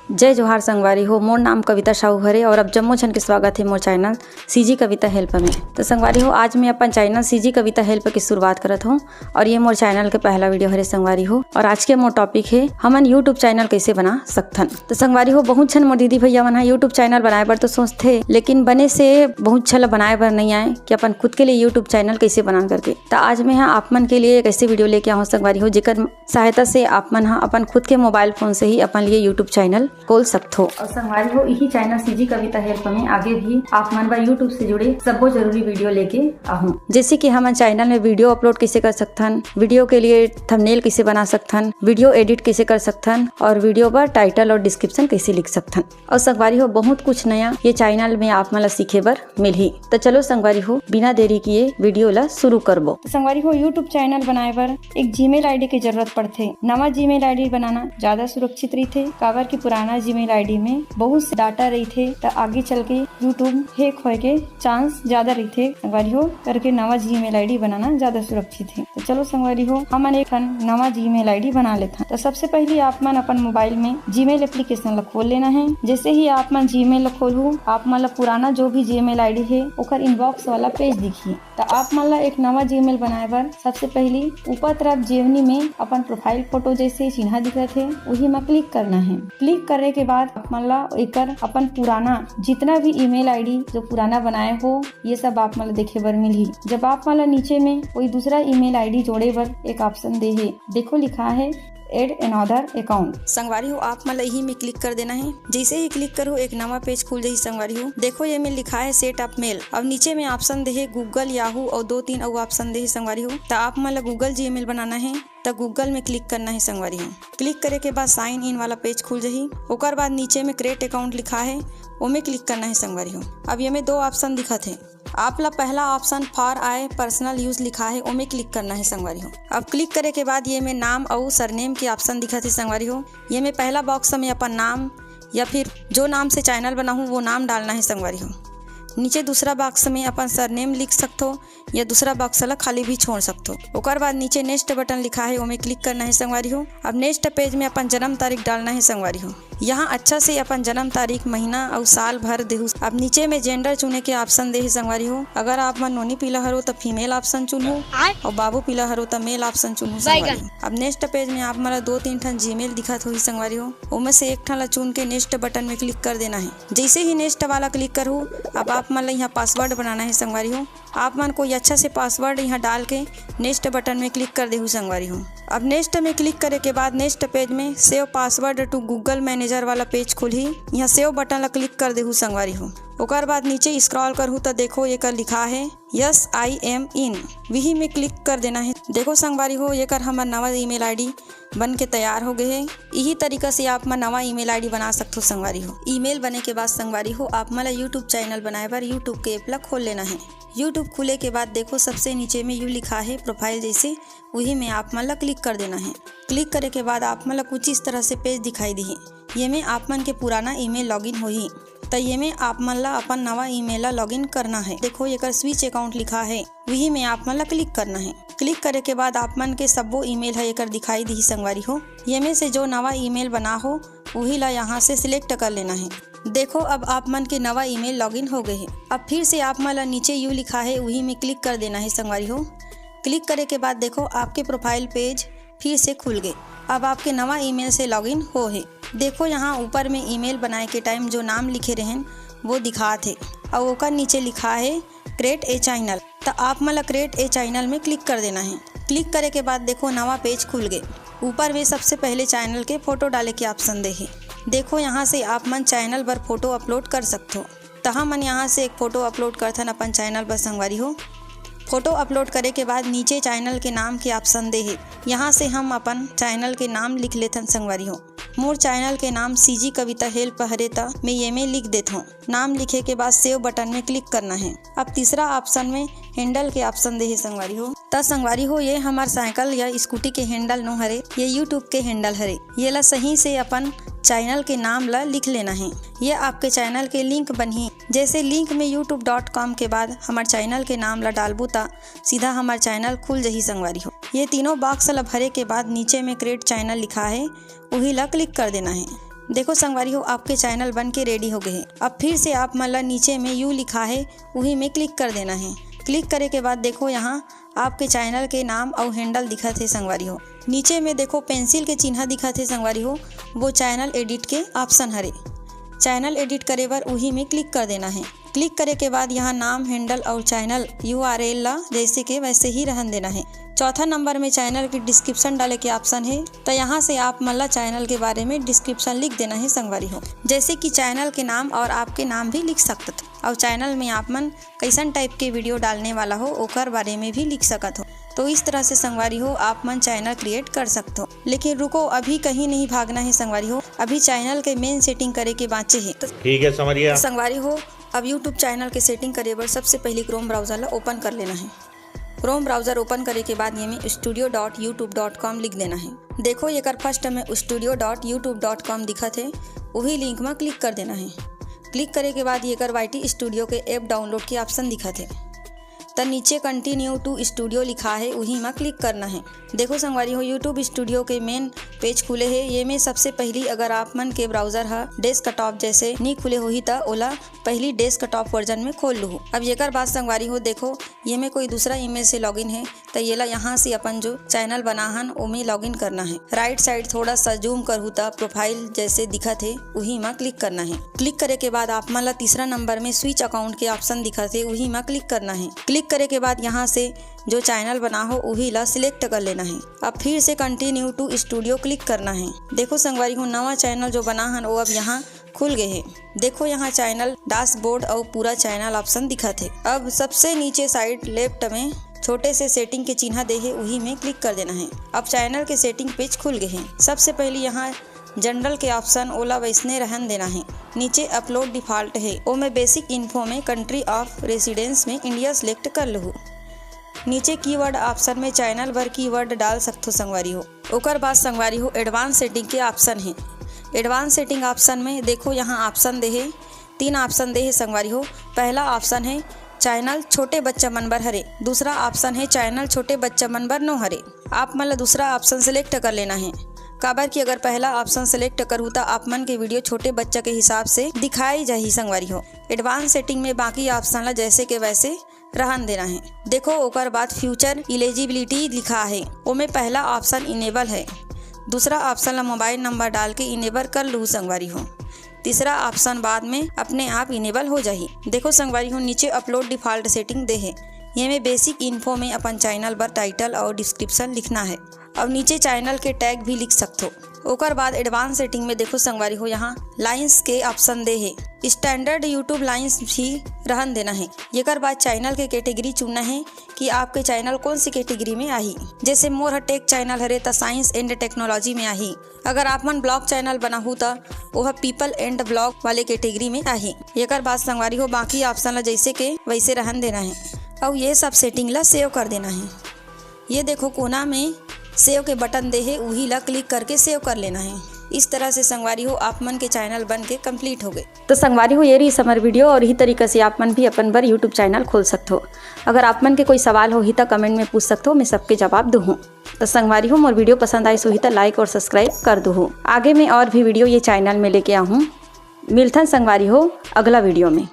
जय जोहार संगवारी हो। मोर नाम कविता साहू हरे और अब जम्मो छन के स्वागत है मोर चैनल सीजी कविता हेल्प में। तो संगवारी हो, आज मैं अपन चैनल सीजी कविता हेल्प की शुरुआत करत हूँ और ये मोर चैनल के पहला वीडियो हरे संगवारी हो। और आज के मोर टॉपिक है हमन यूट्यूब चैनल कैसे बना सकथन। तो संगवारी हो, बहुत छन मोर दीदी भैया मन यूट्यूब चैनल बनाए बर तो सोचते, लेकिन बने से बहुत छल बनाए बर नहीं आए कि अपन खुद के लिए यूट्यूब चैनल कैसे बना करके। तो आज मैं आप मन के लिए एक ऐसे वीडियो लेके आऊँ संगवारी हो, जेकर सहायता से आप मन अपन खुद के मोबाइल फोन से ही अपन लिए यूट्यूब चैनल खोल सकते हो। और संगवारी हो, यही चैनल सीजी कविता हेल्प में आगे भी आप मन बार यूट्यूब से जुड़े सबो जरूरी वीडियो लेके आहूं। जैसे कि हम चैनल में वीडियो अपलोड कैसे कर सकथन, वीडियो के लिए थंबनेल कैसे बना सकथन, वीडियो एडिट कैसे कर सकथन और वीडियो पर टाइटल और डिस्क्रिप्शन कैसे लिख सकथन। और संगवारी हो, बहुत कुछ नया ये चैनल में आप मन ला सीखे बर मिलही। तो चलो संगवारी हो, बिना देरी किए वीडियो ला शुरू करबो। संगवारी हो, यूट्यूब चैनल बनाए बर एक जीमेल आईडी की जरूरत पड़थे। नवा जीमेल आईडी बनाना ज्यादा सुरक्षित रहथे, काबर की पुराना जीमेल आईडी में बहुत से डाटा रहथे, तो आगे चल के यूट्यूब हैक होए के चांस ज्यादा रहथे। संगवारी हो, करके नवा जीमेल आईडी बनाना ज्यादा सुरक्षित है। तो चलो संगवारी हो, हमन एक नवा जीमेल आईडी बना लेते। तो सबसे पहले आप मन अपन मोबाइल में जीमेल एप्लीकेशन ला खोल लेना है। जैसे ही आप मन जीमेल ला खोलू, आप मन ला पुराना जो भी जीमेल आईडी है ओकर इनबॉक्स वाला पेज दिखी। तो आप मन ला एक नवा जीमेल बनाए बर सबसे पहले ऊपर तरफ जेवनी में अपन प्रोफाइल फोटो जैसे चिन्ह दिखत है वही में क्लिक करना है। क्लिक करने के बाद आप मन ला एकर अपन पुराना जितना भी ईमेल आईडी जो पुराना बनाए हो ये सब आप मन ला देखे बर मिलही। जब आप मन ला नीचे में कोई दूसरा ईमेल आईडी जोड़े बर एक ऑप्शन दे है, देखो लिखा है एड अनदर अकाउंट। संगवारी हो, आप मन ला यही में क्लिक कर देना है। जैसे ही क्लिक करो एक नवा पेज खुल जाही। संगवारी हो, देखो ये में लिखा है सेट अप मेल। अब नीचे में ऑप्शन दे है गूगल, याहू और 2-3 और ऑप्शन दे है संगवारी हो। तो आप मन ला गूगल जीमेल बनाना है तो गूगल में क्लिक करना है संगवारी हो। क्लिक करे के बाद साइन इन वाला पेज खुल जाही। ओकर बाद नीचे में क्रिएट अकाउंट लिखा है, ओमे क्लिक करना है संगवारी हो। अब ये में 2 ऑप्शन दिखत है। आप ला पहला ऑप्शन फॉर आए पर्सनल यूज लिखा है, ओमे क्लिक करना है संगवारी हो। अब क्लिक करे के बाद ये में नाम और सरनेम के ऑप्शन दिखत है संगवारी हो। ये में पहला बॉक्स में अपन नाम या फिर जो नाम से चैनल बनाऊँ वो नाम डालना है संगवारी हो। नीचे दूसरा बॉक्स में अपन सरनेम लिख सकते हो या दूसरा बॉक्स ला खाली भी छोड़ सकते हो। ओकर बाद नीचे नेक्स्ट बटन लिखा है, ओमे क्लिक करना है संगवारी हो। अब नेक्स्ट पेज में अपन जन्म तारीख डालना है संगवारी हो। यहाँ अच्छा से अपन जन्म तारीख, महीना और साल भर देहु। अब नीचे में जेंडर चुने के ऑप्शन दे संगवारी हो। अगर आप मन नोनी पीला हरो तो फीमेल ऑप्शन चुनू और बाबू पीला हरो तो मेल ऑप्शन चुनू संगवारी हो। अब नेक्स्ट पेज में आप मन 2-3 ठन जीमेल दिखत होही संगवारी हो। उनमें से एक ठन ला चुन के नेक्स्ट बटन में क्लिक कर देना है। जैसे ही नेक्स्ट वाला क्लिक करूँ, अब आप मन ला यहाँ पासवर्ड बनाना है संगवारी हो। आप मन कोई अच्छा से पासवर्ड यहाँ डाल के नेक्स्ट बटन में क्लिक कर देहु संगवारी हो। अब नेक्स्ट में क्लिक करे के बाद नेक्स्ट पेज में save password to Google manager वाला पेज खुलही। यहाँ सेव बटन ला क्लिक कर देहु संगवारी हो। ओकर बाद नीचे स्क्रॉल करहु तो देखो ये कर लिखा है यस आई एम इन, वही में क्लिक कर देना है। देखो संगवारी हो, ये कर हमारा नवा ईमेल आईडी बन के तैयार हो गए है। यही तरीका से आप मन नवा ईमेल आईडी बना सकते हो संगवारी हो। ईमेल बने के बाद संगवारी हो, आप मन यूट्यूब चैनल बनाए बार यूट्यूब के ऐप ला खोल लेना है। यूट्यूब खुले के बाद देखो सबसे नीचे में यू लिखा है प्रोफाइल जैसे, वही में आप मन ला क्लिक कर देना है। क्लिक करे के बाद आप मन ला कुछ इस तरह से पेज दिखाई दी। ये में आप मन के पुराना ईमेल लॉगिन होही। तो ये में आप मन ला अपन नवा ईमेल ला लॉगिन करना है। देखो ये कर स्विच अकाउंट लिखा है, वही में आप मन ला क्लिक करना है। क्लिक करे के बाद आप मन के सबो ईमेल है ये कर दिखाई दी संगवारी हो। ये में से जो नवा ईमेल बना हो वही ला यहाँ से सिलेक्ट कर लेना है। देखो अब आप मन के नवा ईमेल लॉगिन हो गए है। अब फिर से आप मन ला नीचे यू लिखा है, वही में क्लिक कर देना है संगवारी हो। क्लिक करे के बाद देखो आपके प्रोफाइल पेज फिर से खुल गए। अब आपके नवा ईमेल से लॉगिन हो है। देखो यहाँ ऊपर में ईमेल बनाए के टाइम जो नाम लिखे रहन वो दिखात है और ओकर नीचे लिखा है क्रिएट ए चैनल। तो आप मन ला क्रिएट ए चैनल में क्लिक कर देना है। क्लिक करे के बाद देखो नवा पेज खुल गए। ऊपर में सबसे पहले चैनल के फोटो डाले के ऑप्शन दे है। देखो यहाँ से आप मन चैनल पर फोटो अपलोड कर सकते हो। तो हम मन यहाँ से एक फ़ोटो अपलोड करथन अपन चैनल पर संगवारी हो। फोटो अपलोड करे के बाद नीचे चैनल के नाम के ऑप्शन दे है। यहाँ से हम अपन चैनल के नाम लिख लेथन संगवारी हो। मोर चैनल के नाम सीजी कविता हेल्प हरे ता मैं ये में लिख देता हूँ। नाम लिखे के बाद सेव बटन में क्लिक करना है। अब तीसरा ऑप्शन में हैंडल के ऑप्शन दे है संगवारी हो। ता संगवारी हो, ये हमार साइकिल या स्कूटी के हैंडल नो हरे, ये यूट्यूब के हैंडल हरे। ये ला सही से अपन चैनल के नाम ला लिख लेना है। ये आपके चैनल के लिंक बनी। जैसे लिंक में youtube.com के बाद हमारे चैनल के नाम ला डालबू ता सीधा हमारे चैनल खुल जही संगवारी हो। ये तीनों बॉक्स ला भरे के बाद नीचे में क्रिएट चैनल लिखा है, वही ला क्लिक कर देना है। देखो संगवारी हो आपके चैनल बन के रेडी हो गए हैं। अब फिर से आप मतलब नीचे में यू लिखा है वही में क्लिक कर देना है। क्लिक करे के बाद देखो यहाँ आपके चैनल के नाम और हैंडल दिखा थे संगवारी हो। नीचे में देखो पेंसिल के चिन्ह दिखा थे संगवारी हो, वो चैनल एडिट के ऑप्शन हरे। चैनल एडिट करे बार वही में क्लिक कर देना है। क्लिक करे के बाद यहाँ नाम हैंडल और चैनल URL ला जैसे के वैसे ही रहन देना है। चौथा नंबर में चैनल की डिस्क्रिप्शन डाले के ऑप्शन है, तो यहाँ से आप मतलब चैनल के बारे में डिस्क्रिप्शन लिख देना है संगवारी हो। जैसे कि चैनल के नाम और आपके नाम भी लिख सकते हो और चैनल में आप मन कैसन टाइप के वीडियो डालने वाला हो ओकर बारे में भी लिख सकत हो। तो इस तरह से संगवारी हो आप मन चैनल क्रिएट कर सकते हो। लेकिन रुको, अभी कहीं नहीं भागना है संगवारी हो, अभी चैनल के मेन सेटिंग करे के बाँचे है। ठीक है समझिए संगवारी हो। अब यूट्यूब चैनल के सेटिंग करे बर सबसे पहले क्रोम ब्राउज़र ला ओपन कर लेना है। क्रोम ब्राउज़र ओपन करे के बाद ये में studio.youtube.com लिख देना है। देखो ये फर्स्ट में studio.youtube.com दिखा थे, वही लिंक में क्लिक कर देना है। क्लिक करे के बाद ये YT स्टूडियो के ऐप डाउनलोड के ऑप्शन दिखा थे, तो नीचे कंटिन्यू टू स्टूडियो लिखा है वही में क्लिक करना है। देखो संगवारी हो यूट्यूब स्टूडियो के मेन पेज खुले है। ये में सबसे पहली अगर आप मन के ब्राउज़र है डेस्कटॉप जैसे नहीं खुले होही तो ओला पहली डेस्कटॉप वर्जन में खोल लूँ। अब ये बात संगवारी हो देखो ये में कोई दूसरा ईमेल से लॉगिन है, तो ये ला यहाँ से अपन जो चैनल बनाहन ओमे लॉगिन करना है। राइट साइड थोड़ा सा जूम करूँ तो प्रोफाइल जैसे दिखा थे वही में क्लिक करना है। क्लिक करे के बाद आप मन ला तीसरा नंबर में स्विच अकाउंट के ऑप्शन दिखा थे वही में क्लिक करना है। क्लिक करे के बाद यहाँ से जो चैनल बना हो वही ला सिलेक्ट कर लेना है। अब फिर से कंटिन्यू टू स्टूडियो क्लिक करना है। देखो संगवारी हो नवा चैनल जो बना है वो अब यहाँ खुल गए हैं। देखो यहाँ चैनल डैशबोर्ड और पूरा चैनल ऑप्शन दिखा थे। अब सबसे नीचे साइड लेफ्ट में छोटे से सेटिंग के चिन्ह दे है वही में क्लिक कर देना है। अब चैनल के सेटिंग पेज खुल गए हैं। सबसे पहले यहाँ जनरल के ऑप्शन ओला वैसने रहन देना है। नीचे अपलोड डिफॉल्ट है, वो में बेसिक इन्फो में कंट्री ऑफ रेसिडेंस में इंडिया सिलेक्ट कर लूँ। नीचे कीवर्ड ऑप्शन में चैनल भर कीवर्ड डाल सकते हो संगवारी हो। ओकर बाद संगवारी हो एडवांस सेटिंग के ऑप्शन है। एडवांस सेटिंग ऑप्शन में देखो यहाँ ऑप्शन दे है, 3 ऑप्शन दे है संगवारी हो। पहला ऑप्शन है चैनल छोटे बच्चा मन बर हरे, दूसरा ऑप्शन है चैनल छोटे बच्चा मन बर नो हरे। आप मतलब दूसरा ऑप्शन सेलेक्ट कर लेना है। काबर कि अगर पहला ऑप्शन सेलेक्ट करूँ तो आप मन के वीडियो छोटे बच्चा के हिसाब से दिखाई जाही संगवारी हो। एडवांस सेटिंग में बाकी ऑप्शन ला जैसे के वैसे रहन देना है। देखो ओकर बाद फ्यूचर एलिजिबिलिटी लिखा है, वो में पहला ऑप्शन इनेबल है, दूसरा ऑप्शन ला मोबाइल नंबर डाल के इनेबल कर लूँ संगवारी हो, तीसरा ऑप्शन बाद में अपने आप इनेबल हो जाही। देखो संगवारी हो नीचे अपलोड डिफॉल्ट सेटिंग दे है। ये में बेसिक इन्फो में अपन चैनल पर टाइटल और डिस्क्रिप्शन लिखना है। अब नीचे चैनल के टैग भी लिख सकते हो। ओकर बाद एडवांस सेटिंग में देखो संगवारी हो यहाँ लाइन्स के ऑप्शन दे है, स्टैंडर्ड यूट्यूब लाइन्स भी रहन देना है। येकर बाद चैनल के कैटेगरी चुनना है कि आपके चैनल कौन सी कैटेगरी में आही। जैसे मोर टेक चैनल हरे तो साइंस एंड टेक्नोलॉजी में आही। अगर आप मन ब्लॉग चैनल बनाहू तो वह पीपल एंड ब्लॉग वाले कैटेगरी में आही। येकर बाद संगवारी हो बाकी ऑप्शन ला जैसे के वैसे रहन देना है और ये सब सेटिंग ला सेव कर देना है। ये देखो कोना में सेव के बटन दे है वही ला क्लिक करके सेव कर लेना है। इस तरह से संगवारी हो आप मन के चैनल बन के कंप्लीट हो गए। तो संगवारी हो ये रही समर वीडियो और यही तरीके से आप मन भी अपन बर यूट्यूब चैनल खोल सकते हो। अगर आप मन के कोई सवाल हो ही तो कमेंट में पूछ सकते हो, मैं सबके जवाब दूँ। तो संगवारी हो मोर वीडियो पसंद आई सो ही तो लाइक और सब्सक्राइब कर दूँ। आगे मैं और भी वीडियो ये चैनल में लेके आऊँ। मिलथन संगवारी हो अगला वीडियो में।